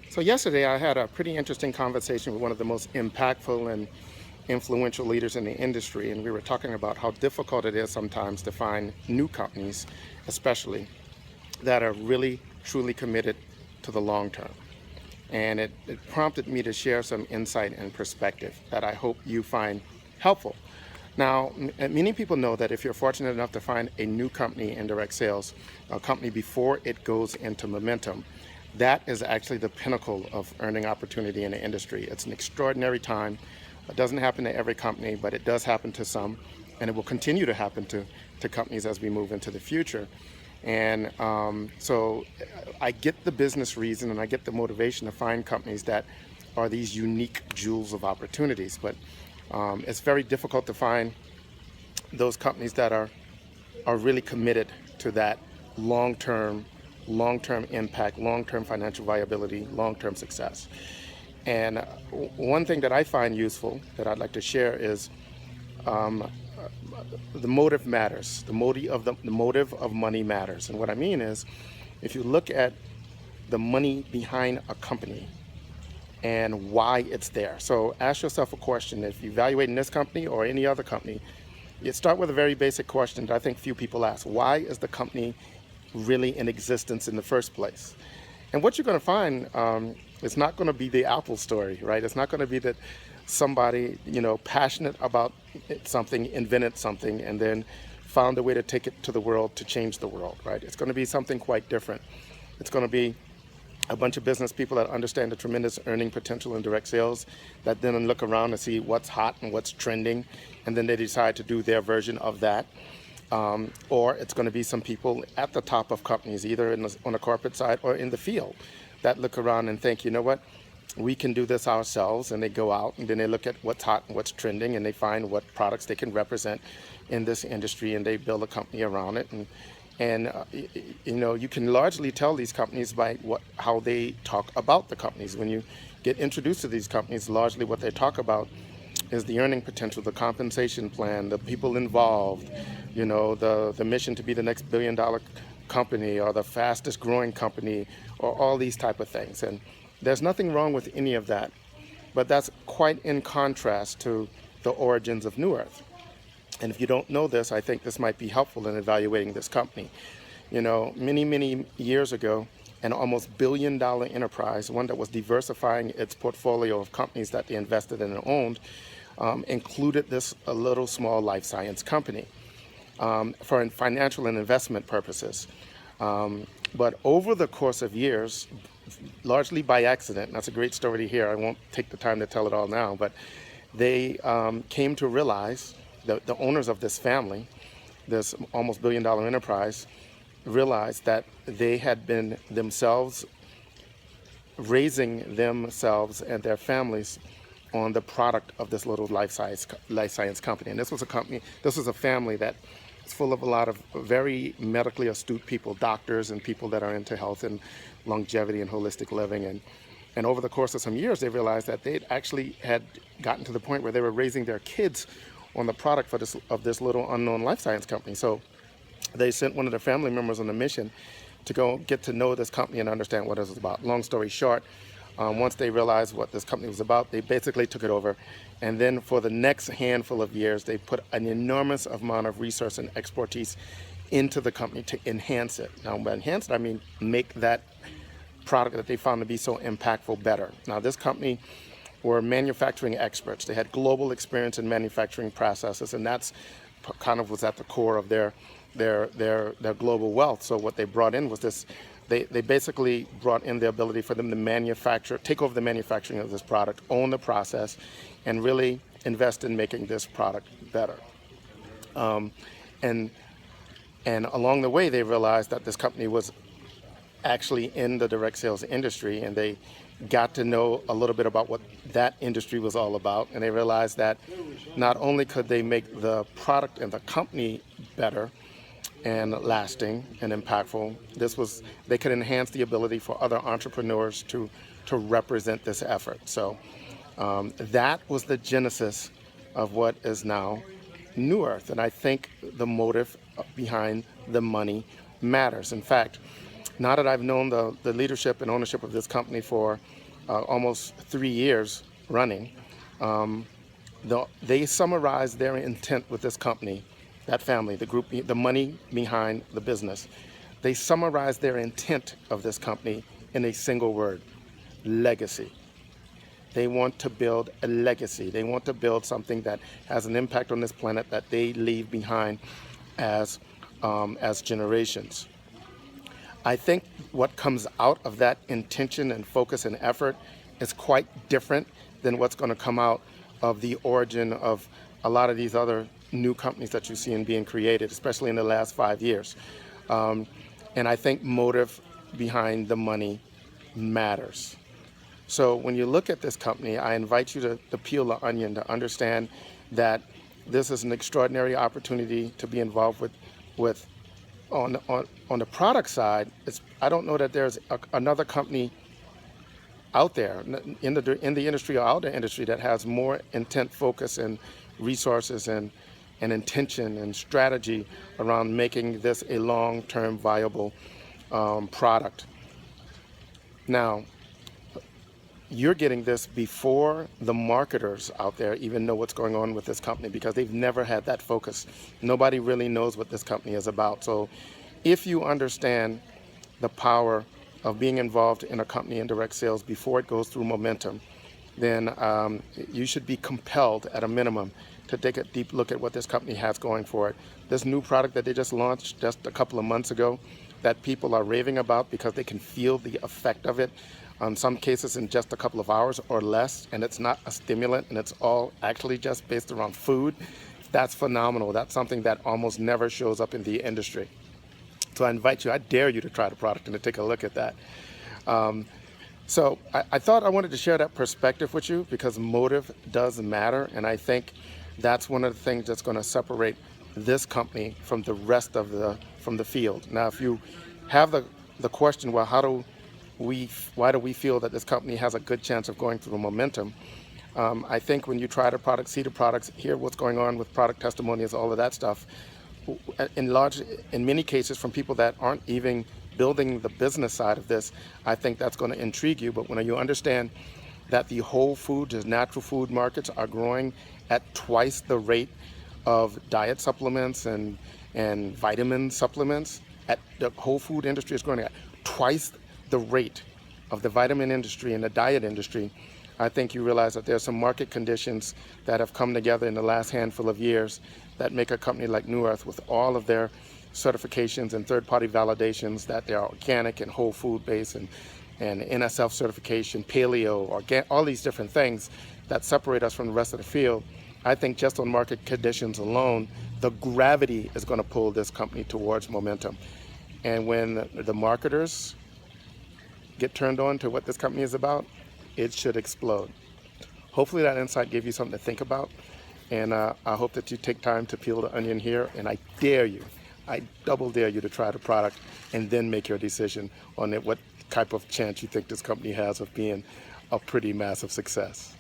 So yesterday I had a pretty interesting conversation with one of the most impactful and influential leaders in the industry, and we were talking about how difficult it is sometimes to find new companies, especially that are really truly committed to the long term. And it prompted me to share some insight and perspective that I hope you find helpful. Now, many people know that if you're fortunate enough to find a new company in direct sales, a company before it goes into momentum, that is actually the pinnacle of earning opportunity in the industry. It's an extraordinary time. It doesn't happen to every company, but it does happen to some, and it will continue to happen to companies as we move into the future. And so I get the business reason and I get the motivation to find companies that are these unique jewels of opportunities. But it's very difficult to find those companies that are really committed to that long-term, long-term impact, long-term financial viability, long-term success. And one thing that I find useful that I'd like to share is um, the motive matters. The motive of money matters. And what I mean is, if you look at the money behind a company and why it's there. So ask yourself a question. If you're evaluating this company or any other company, you start with a very basic question that I think few people ask. Why is the company really in existence in the first place? And what you're going to find, it's not going to be the Apple story, right? It's not going to be that somebody, passionate about something, invented something, and then found a way to take it to the world to change the world, right? It's going to be something quite different. It's going to be a bunch of business people that understand the tremendous earning potential in direct sales, that then look around and see what's hot and what's trending, and then they decide to do their version of that. Or it's going to be some people at the top of companies, either on the corporate side or in the field, that look around and think, you know what, we can do this ourselves. And they go out and then they look at what's hot and what's trending, and they find what products they can represent in this industry, and they build a company around it. And you can largely tell these companies by how they talk about the companies. When you get introduced to these companies, largely what they talk about is the earning potential, the compensation plan, the people involved, the mission to be the next billion-dollar company or the fastest growing company, or all these type of things. And there's nothing wrong with any of that, but that's quite in contrast to the origins of New Earth. And if you don't know this, I think this might be helpful in evaluating this company. Many, many years ago, an almost billion-dollar enterprise, one that was diversifying its portfolio of companies that they invested in and owned, included this a little small life science company for financial and investment purposes. But over the course of years, largely by accident, and that's a great story to hear. I won't take the time to tell it all now, but they came to realize, the owners of this family, this almost billion-dollar enterprise, realized that they had been themselves raising themselves and their families on the product of this little life science company. And this was a family that is full of a lot of very medically astute people, doctors and people that are into health and longevity and holistic living. And over the course of some years, they realized that they actually had gotten to the point where they were raising their kids on the product of this little unknown life science company. So they sent one of their family members on a mission to go get to know this company and understand what it was about. Long story short, once they realized what this company was about, they basically took it over. And then for the next handful of years, they put an enormous amount of resource and expertise into the company to enhance it. Now, by enhance it, I mean make that product that they found to be so impactful better. Now, this company were manufacturing experts. They had global experience in manufacturing processes, and that's kind of was at the core of their global wealth. So what they brought in was this. They basically brought in the ability for them to take over the manufacturing of this product, own the process, and really invest in making this product better. And along the way, they realized that this company was actually in the direct sales industry, and they got to know a little bit about what that industry was all about. And they realized that not only could they make the product and the company better and lasting and impactful, they could enhance the ability for other entrepreneurs to represent this effort. So that was the genesis of what is now New Earth. And I think the motive behind the money matters. In fact, Now that I've known the leadership and ownership of this company for almost 3 years running, they summarized their intent with this company, that family, the group, the money behind the business. They summarized their intent of this company in a single word: legacy. They want to build a legacy. They want to build something that has an impact on this planet that they leave behind as generations. I think what comes out of that intention and focus and effort is quite different than what's going to come out of the origin of a lot of these other new companies that you see in being created, especially in the last 5 years. And I think motive behind the money matters. So when you look at this company, I invite you to peel the onion, to understand that this is an extraordinary opportunity to be involved with on the product side. I don't know that there's another company out there in the industry or out of the industry that has more intent, focus, and resources and intention and strategy around making this a long-term viable product. Now, you're getting this before the marketers out there even know what's going on with this company, because they've never had that focus. Nobody really knows what this company is about. So if you understand the power of being involved in a company in direct sales before it goes through momentum, then you should be compelled at a minimum to take a deep look at what this company has going for it. This new product that they just launched just a couple of months ago that people are raving about because they can feel the effect of it, in some cases in just a couple of hours or less, and it's not a stimulant, and it's all actually just based around food. That's phenomenal. That's something that almost never shows up in the industry. So I invite you, I dare you to try the product and to take a look at that. So I thought I wanted to share that perspective with you, because motive does matter, and I think that's one of the things that's going to separate this company from the rest of the field. Now, if you have the question, well, why do we feel that this company has a good chance of going through the momentum? I think when you try the product, see the products, hear what's going on with product testimonials, all of that stuff, in many cases from people that aren't even building the business side of this, I think that's going to intrigue you. But when you understand that the whole food, the natural food markets are growing at twice the rate of diet supplements and vitamin supplements, at the whole food industry is growing at twice the rate of the vitamin industry and the diet industry, I think you realize that there's some market conditions that have come together in the last handful of years that make a company like New Earth, with all of their certifications and third-party validations that they are organic and whole food based, and NSF certification, paleo, organic, all these different things that separate us from the rest of the field. I think just on market conditions alone, the gravity is going to pull this company towards momentum. And when the marketers get turned on to what this company is about, it should explode. Hopefully that insight gave you something to think about, and I hope that you take time to peel the onion here, and I dare you, I double dare you to try the product and then make your decision on what type of chance you think this company has of being a pretty massive success.